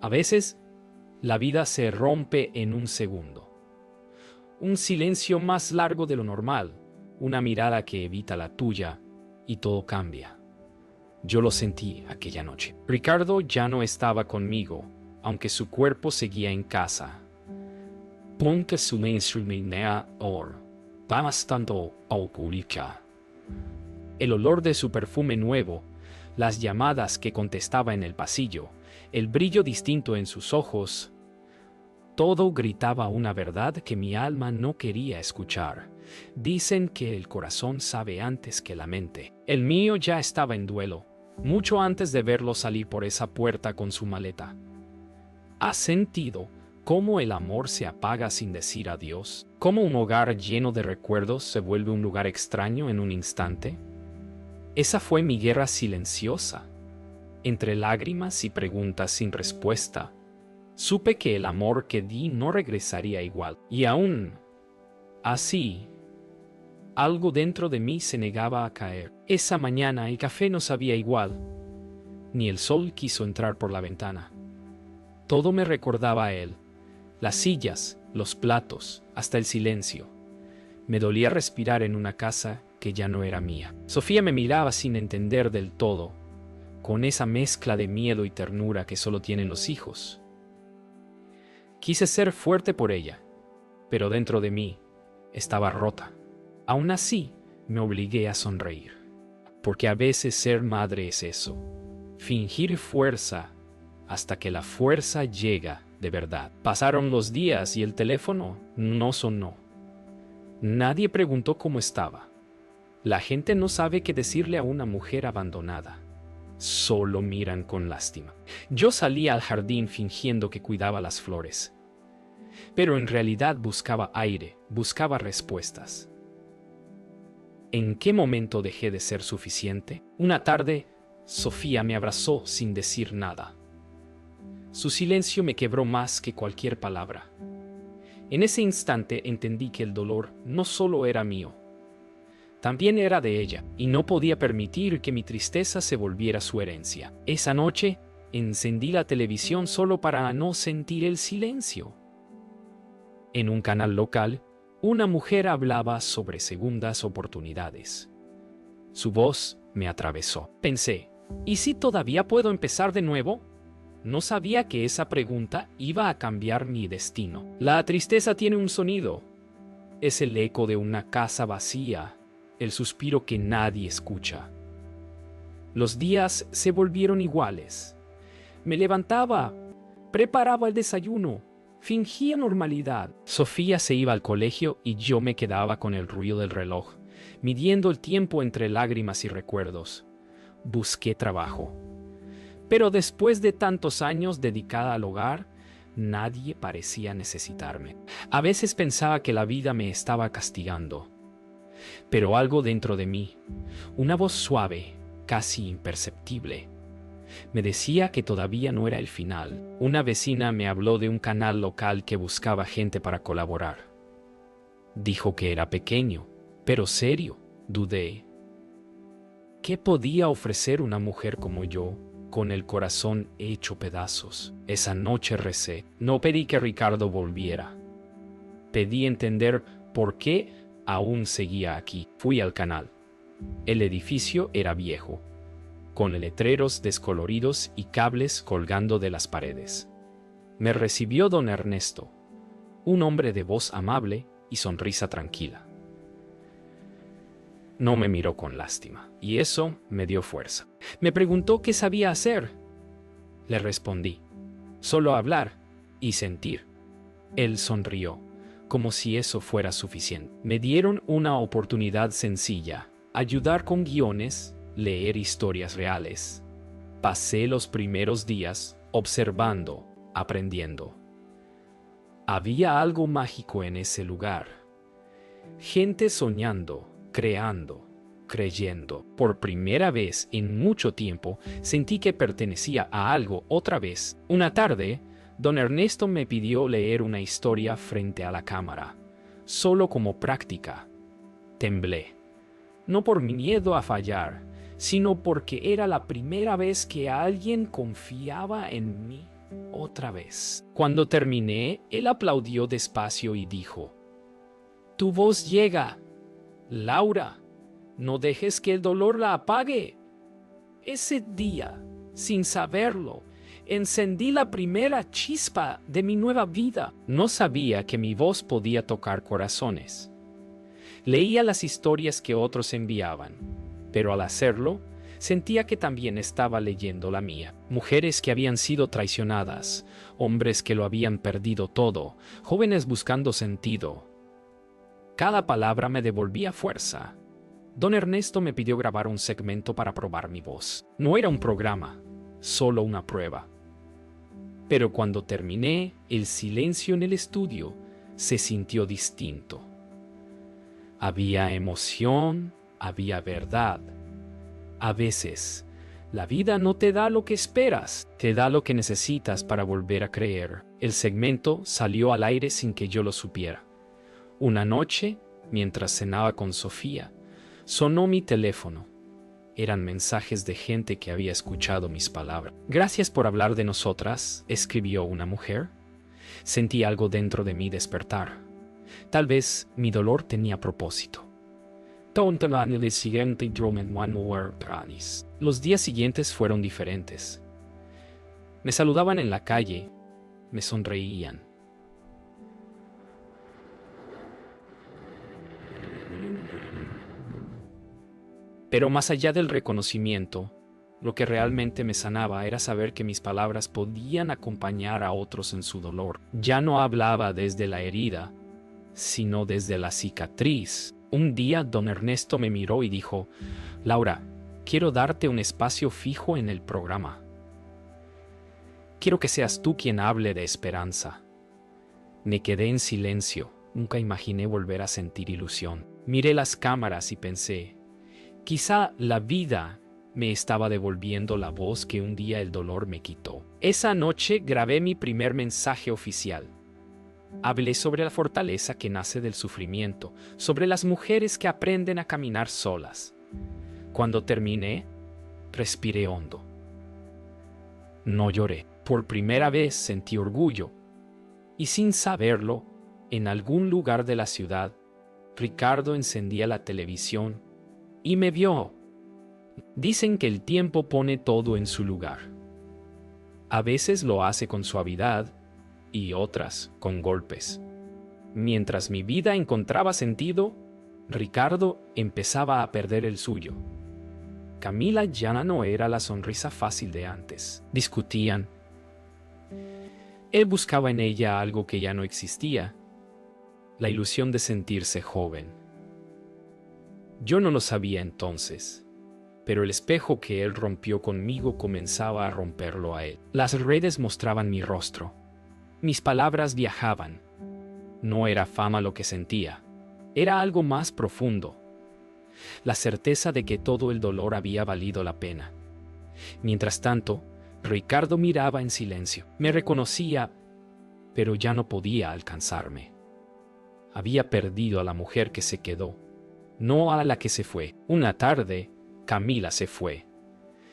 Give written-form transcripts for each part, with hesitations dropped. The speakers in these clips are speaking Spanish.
A veces, la vida se rompe en un segundo. Un silencio más largo de lo normal, una mirada que evita la tuya, y todo cambia. Yo lo sentí aquella noche. Ricardo ya no estaba conmigo, aunque su cuerpo seguía en casa. Ponte su instrumenta or, vamos tanto alcohólica. El olor de su perfume nuevo, las llamadas que contestaba en el pasillo, el brillo distinto en sus ojos, todo gritaba una verdad que mi alma no quería escuchar. Dicen que el corazón sabe antes que la mente. El mío ya estaba en duelo, mucho antes de verlo salir por esa puerta con su maleta. ¿Has sentido cómo el amor se apaga sin decir adiós? ¿Cómo un hogar lleno de recuerdos se vuelve un lugar extraño en un instante? Esa fue mi guerra silenciosa. Entre lágrimas y preguntas sin respuesta, supe que el amor que di no regresaría igual. Y aún así, algo dentro de mí se negaba a caer. Esa mañana el café no sabía igual, ni el sol quiso entrar por la ventana. Todo me recordaba a él. Las sillas, los platos, hasta el silencio. Me dolía respirar en una casa que ya no era mía. Sofía me miraba sin entender del todo, con esa mezcla de miedo y ternura que solo tienen los hijos. Quise ser fuerte por ella, pero dentro de mí estaba rota. Aún así, me obligué a sonreír, porque a veces ser madre es eso, fingir fuerza hasta que la fuerza llega de verdad. Pasaron los días y el teléfono no sonó. Nadie preguntó cómo estaba. La gente no sabe qué decirle a una mujer abandonada. Solo miran con lástima. Yo salía al jardín fingiendo que cuidaba las flores, pero en realidad buscaba aire, buscaba respuestas. ¿En qué momento dejé de ser suficiente? Una tarde, Sofía me abrazó sin decir nada. Su silencio me quebró más que cualquier palabra. En ese instante entendí que el dolor no solo era mío, también era de ella, y no podía permitir que mi tristeza se volviera su herencia. Esa noche, encendí la televisión solo para no sentir el silencio. En un canal local, una mujer hablaba sobre segundas oportunidades. Su voz me atravesó. Pensé, ¿y si todavía puedo empezar de nuevo? No sabía que esa pregunta iba a cambiar mi destino. La tristeza tiene un sonido. Es el eco de una casa vacía, el suspiro que nadie escucha. Los días se volvieron iguales. Me levantaba, preparaba el desayuno, fingía normalidad. Sofía se iba al colegio y yo me quedaba con el ruido del reloj, midiendo el tiempo entre lágrimas y recuerdos. Busqué trabajo. Pero después de tantos años dedicada al hogar, nadie parecía necesitarme. A veces pensaba que la vida me estaba castigando. Pero algo dentro de mí, una voz suave, casi imperceptible, me decía que todavía no era el final. Una vecina me habló de un canal local que buscaba gente para colaborar. Dijo que era pequeño, pero serio. Dudé. ¿Qué podía ofrecer una mujer como yo, con el corazón hecho pedazos? Esa noche recé. No pedí que Ricardo volviera. Pedí entender por qué aún seguía aquí. Fui al canal. El edificio era viejo, con letreros descoloridos y cables colgando de las paredes. Me recibió don Ernesto, un hombre de voz amable y sonrisa tranquila. No me miró con lástima, y eso me dio fuerza. Me preguntó qué sabía hacer. Le respondí, solo hablar y sentir. Él sonrió, como si eso fuera suficiente. Me dieron una oportunidad sencilla: ayudar con guiones, leer historias reales. Pasé los primeros días observando, aprendiendo. Había algo mágico en ese lugar. Gente soñando, creando, creyendo. Por primera vez en mucho tiempo sentí que pertenecía a algo otra vez. Una tarde, don Ernesto me pidió leer una historia frente a la cámara, solo como práctica. Temblé, no por mi miedo a fallar, sino porque era la primera vez que alguien confiaba en mí. otra vez. Cuando terminé, él aplaudió despacio y dijo: «Tu voz llega, Laura. No dejes que el dolor la apague». Ese día, sin saberlo, encendí la primera chispa de mi nueva vida. No sabía que mi voz podía tocar corazones. Leía las historias que otros enviaban, pero al hacerlo, sentía que también estaba leyendo la mía. Mujeres que habían sido traicionadas, hombres que lo habían perdido todo, jóvenes buscando sentido. Cada palabra me devolvía fuerza. Don Ernesto me pidió grabar un segmento para probar mi voz. No era un programa, solo una prueba. Pero cuando terminé, el silencio en el estudio se sintió distinto. Había emoción, había verdad. A veces, la vida no te da lo que esperas, te da lo que necesitas para volver a creer. El segmento salió al aire sin que yo lo supiera. Una noche, mientras cenaba con Sofía, sonó mi teléfono. Eran mensajes de gente que había escuchado mis palabras. «Gracias por hablar de nosotras», escribió una mujer. Sentí algo dentro de mí despertar. Tal vez mi dolor tenía propósito. Los días siguientes fueron diferentes. Me saludaban en la calle, me sonreían. Pero más allá del reconocimiento, lo que realmente me sanaba era saber que mis palabras podían acompañar a otros en su dolor. Ya no hablaba desde la herida, sino desde la cicatriz. Un día don Ernesto me miró y dijo: «Laura, quiero darte un espacio fijo en el programa. Quiero que seas tú quien hable de esperanza». Me quedé en silencio. Nunca imaginé volver a sentir ilusión. Miré las cámaras y pensé: quizá la vida me estaba devolviendo la voz que un día el dolor me quitó. Esa noche grabé mi primer mensaje oficial. Hablé sobre la fortaleza que nace del sufrimiento, sobre las mujeres que aprenden a caminar solas. Cuando terminé, respiré hondo. No lloré. Por primera vez sentí orgullo. Y sin saberlo, en algún lugar de la ciudad, Ricardo encendía la televisión y me vio. Dicen que el tiempo pone todo en su lugar. A veces lo hace con suavidad y otras con golpes. Mientras mi vida encontraba sentido, Ricardo empezaba a perder el suyo. Camila ya no era la sonrisa fácil de antes. Discutían. Él buscaba en ella algo que ya no existía, la ilusión de sentirse joven. Yo no lo sabía entonces, pero el espejo que él rompió conmigo comenzaba a romperlo a él. Las redes mostraban mi rostro. Mis palabras viajaban. No era fama lo que sentía, era algo más profundo. La certeza de que todo el dolor había valido la pena. Mientras tanto, Ricardo miraba en silencio. Me reconocía, pero ya no podía alcanzarme. Había perdido a la mujer que se quedó, no a la que se fue. Una tarde, Camila se fue.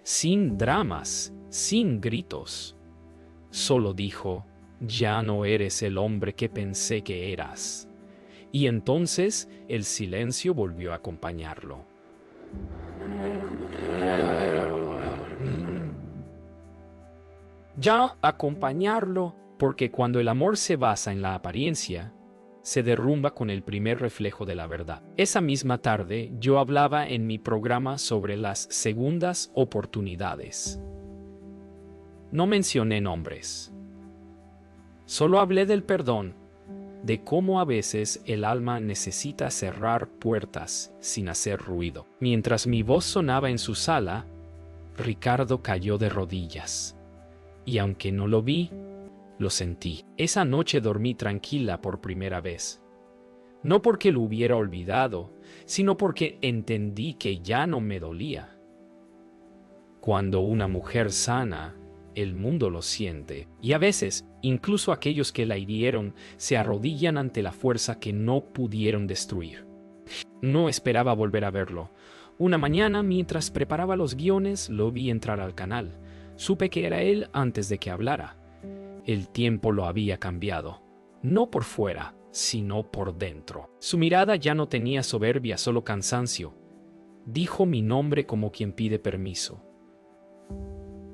Sin dramas, sin gritos. Solo dijo: «Ya no eres el hombre que pensé que eras». Y entonces el silencio volvió a acompañarlo. Ya acompañarlo, porque cuando el amor se basa en la apariencia, se derrumba con el primer reflejo de la verdad. Esa misma tarde yo hablaba en mi programa sobre las segundas oportunidades. No mencioné nombres. Solo hablé del perdón, de cómo a veces el alma necesita cerrar puertas sin hacer ruido. Mientras mi voz sonaba en su sala, Ricardo cayó de rodillas. Y aunque no lo vi, lo sentí. Esa noche dormí tranquila por primera vez. No porque lo hubiera olvidado, sino porque entendí que ya no me dolía. Cuando una mujer sana, el mundo lo siente, y a veces, incluso aquellos que la hirieron se arrodillan ante la fuerza que no pudieron destruir. No esperaba volver a verlo. Una mañana, mientras preparaba los guiones, lo vi entrar al canal. Supe que era él antes de que hablara. El tiempo lo había cambiado, no por fuera, sino por dentro. Su mirada ya no tenía soberbia, solo cansancio. Dijo mi nombre como quien pide permiso.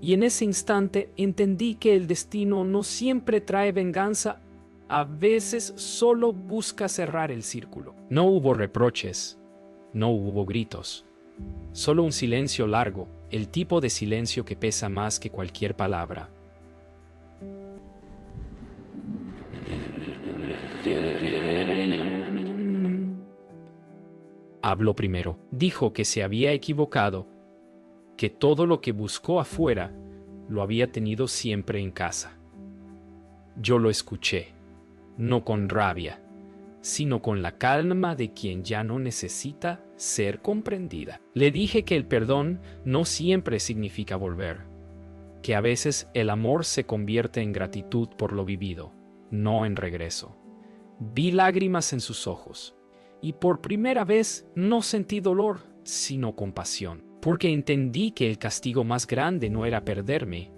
Y en ese instante entendí que el destino no siempre trae venganza, a veces solo busca cerrar el círculo. No hubo reproches, no hubo gritos, solo un silencio largo, el tipo de silencio que pesa más que cualquier palabra. Habló primero. Dijo que se había equivocado, que todo lo que buscó afuera lo había tenido siempre en casa. Yo lo escuché, no con rabia, sino con la calma de quien ya no necesita ser comprendida. Le dije que el perdón no siempre significa volver, que a veces el amor se convierte en gratitud por lo vivido, no en regreso. Vi lágrimas en sus ojos, y por primera vez no sentí dolor, sino compasión, porque entendí que el castigo más grande no era perderme,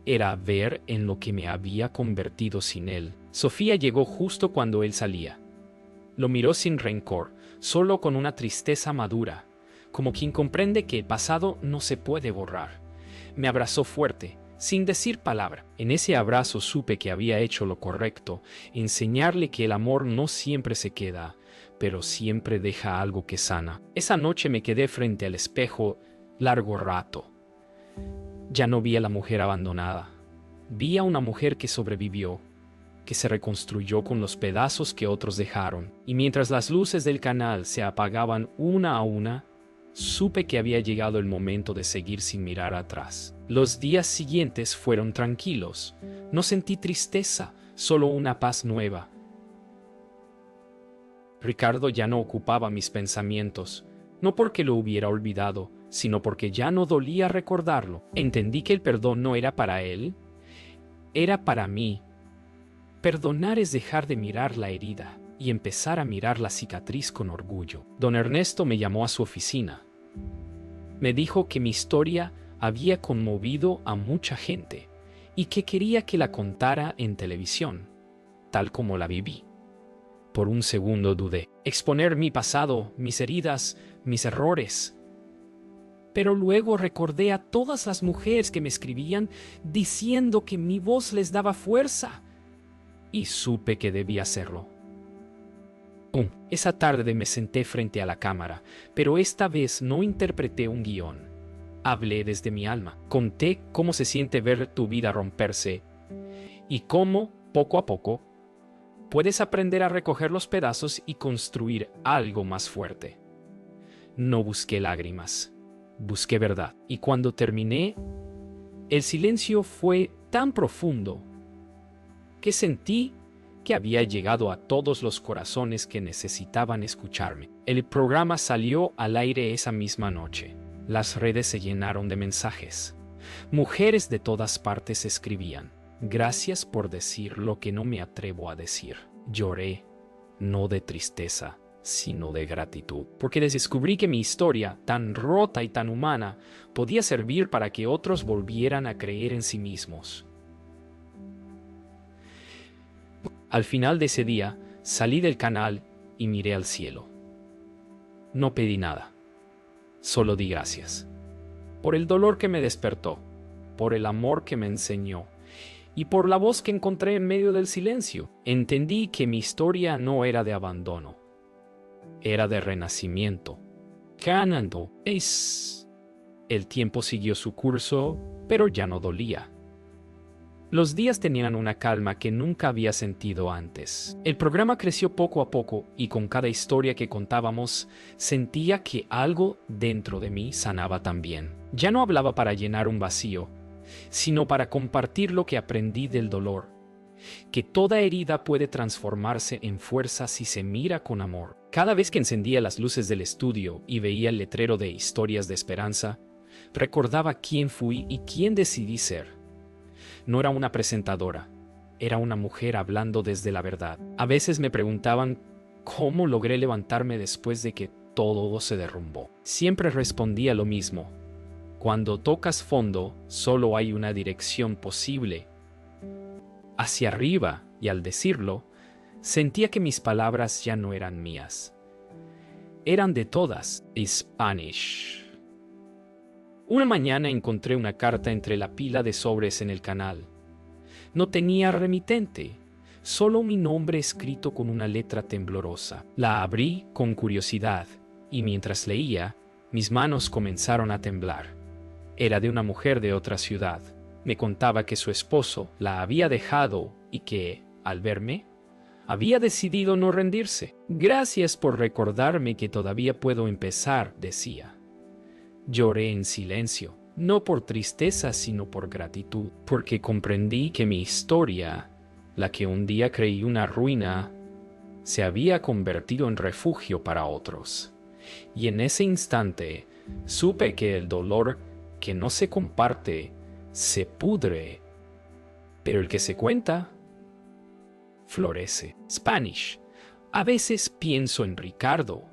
era ver en lo que me había convertido sin él. Sofía llegó justo cuando él salía. Lo miró sin rencor, solo con una tristeza madura, como quien comprende que el pasado no se puede borrar. Me abrazó fuerte, sin decir palabra. En ese abrazo supe que había hecho lo correcto, enseñarle que el amor no siempre se queda, pero siempre deja algo que sana. Esa noche me quedé frente al espejo largo rato. Ya no vi a la mujer abandonada. Vi a una mujer que sobrevivió, que se reconstruyó con los pedazos que otros dejaron. Y mientras las luces del canal se apagaban una a una, supe que había llegado el momento de seguir sin mirar atrás. Los días siguientes fueron tranquilos. No sentí tristeza, solo una paz nueva. Ricardo ya no ocupaba mis pensamientos, no porque lo hubiera olvidado, sino porque ya no dolía recordarlo. Entendí que el perdón no era para él, era para mí. Perdonar es dejar de mirar la herida y empezar a mirar la cicatriz con orgullo. Don Ernesto me llamó a su oficina. Me dijo que mi historia había conmovido a mucha gente y que quería que la contara en televisión, tal como la viví. Por un segundo dudé. Exponer mi pasado, mis heridas, mis errores. Pero luego recordé a todas las mujeres que me escribían diciendo que mi voz les daba fuerza. Y supe que debía hacerlo. Esa tarde me senté frente a la cámara, pero esta vez no interpreté un guión. Hablé desde mi alma. Conté cómo se siente ver tu vida romperse y cómo, poco a poco, puedes aprender a recoger los pedazos y construir algo más fuerte. No busqué lágrimas, busqué verdad. Y cuando terminé, el silencio fue tan profundo que sentí que había llegado a todos los corazones que necesitaban escucharme. El programa salió al aire esa misma noche. Las redes se llenaron de mensajes. Mujeres de todas partes escribían: gracias por decir lo que no me atrevo a decir. Lloré, no de tristeza, sino de gratitud, porque descubrí que mi historia, tan rota y tan humana, podía servir para que otros volvieran a creer en sí mismos. Al final de ese día, salí del canal y miré al cielo. No pedí nada, solo di gracias. Por el dolor que me despertó, por el amor que me enseñó, y por la voz que encontré en medio del silencio. Entendí que mi historia no era de abandono, era de renacimiento. Ganando. El tiempo siguió su curso, pero ya no dolía. Los días tenían una calma que nunca había sentido antes. El programa creció poco a poco y con cada historia que contábamos sentía que algo dentro de mí sanaba también. Ya no hablaba para llenar un vacío, sino para compartir lo que aprendí del dolor, que toda herida puede transformarse en fuerza si se mira con amor. Cada vez que encendía las luces del estudio y veía el letrero de Historias de Esperanza, recordaba quién fui y quién decidí ser. No era una presentadora, era una mujer hablando desde la verdad. A veces me preguntaban cómo logré levantarme después de que todo se derrumbó. Siempre respondía lo mismo: cuando tocas fondo, solo hay una dirección posible: hacia arriba, y al decirlo, sentía que mis palabras ya no eran mías. Eran de todas, Spanish. Una mañana encontré una carta entre la pila de sobres en el canal. No tenía remitente, solo mi nombre escrito con una letra temblorosa. La abrí con curiosidad, y mientras leía, mis manos comenzaron a temblar. Era de una mujer de otra ciudad. Me contaba que su esposo la había dejado y que, al verme, había decidido no rendirse. Gracias por recordarme que todavía puedo empezar, decía. Lloré en silencio, no por tristeza sino por gratitud, porque comprendí que mi historia, la que un día creí una ruina, se había convertido en refugio para otros. Y en ese instante supe que el dolor que no se comparte se pudre, pero el que se cuenta florece. Spanish. A veces pienso en Ricardo,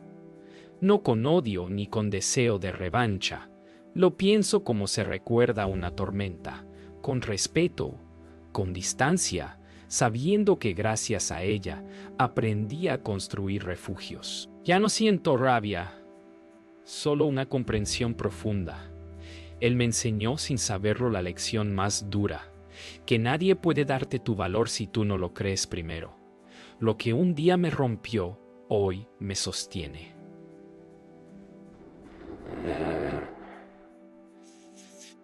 no con odio ni con deseo de revancha. Lo pienso como se recuerda una tormenta, con respeto, con distancia, sabiendo que gracias a ella aprendí a construir refugios. Ya no siento rabia, solo una comprensión profunda. Él me enseñó sin saberlo la lección más dura, que nadie puede darte tu valor si tú no lo crees primero. Lo que un día me rompió, hoy me sostiene.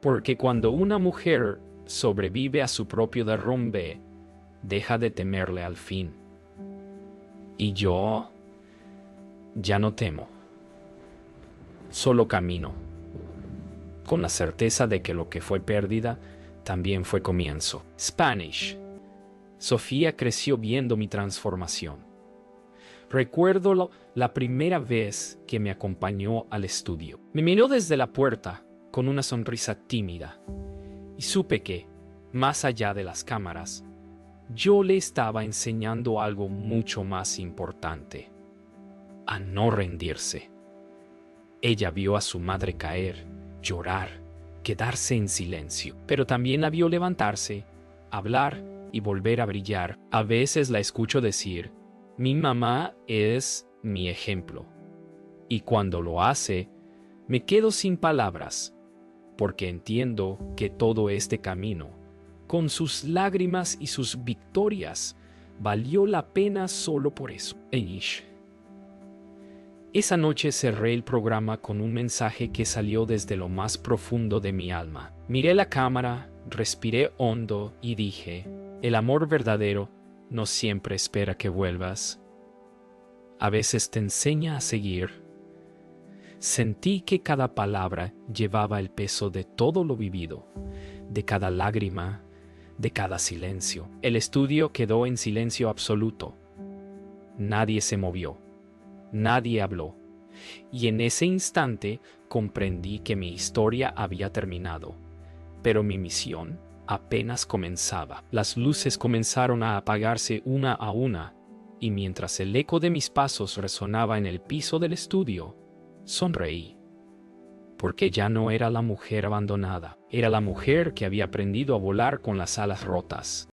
Porque cuando una mujer sobrevive a su propio derrumbe, deja de temerle al fin. Y yo ya no temo, solo camino, con la certeza de que lo que fue pérdida también fue comienzo. Spanish. Sofía creció viendo mi transformación. Recuerdo la primera vez que me acompañó al estudio. Me miró desde la puerta con una sonrisa tímida y supe que, más allá de las cámaras, yo le estaba enseñando algo mucho más importante: a no rendirse. Ella vio a su madre caer, llorar, quedarse en silencio, pero también la vio levantarse, hablar y volver a brillar. A veces la escucho decir: mi mamá es mi ejemplo. Y cuando lo hace, me quedo sin palabras, porque entiendo que todo este camino, con sus lágrimas y sus victorias, valió la pena solo por eso. Esa noche cerré el programa con un mensaje que salió desde lo más profundo de mi alma. Miré la cámara, respiré hondo y dije: el amor verdadero no siempre espera que vuelvas. A veces te enseña a seguir. Sentí que cada palabra llevaba el peso de todo lo vivido, de cada lágrima, de cada silencio. El estudio quedó en silencio absoluto. Nadie se movió, nadie habló. Y en ese instante comprendí que mi historia había terminado, pero mi misión apenas comenzaba. Las luces comenzaron a apagarse una a una, y mientras el eco de mis pasos resonaba en el piso del estudio, sonreí. Porque ya no era la mujer abandonada, era la mujer que había aprendido a volar con las alas rotas.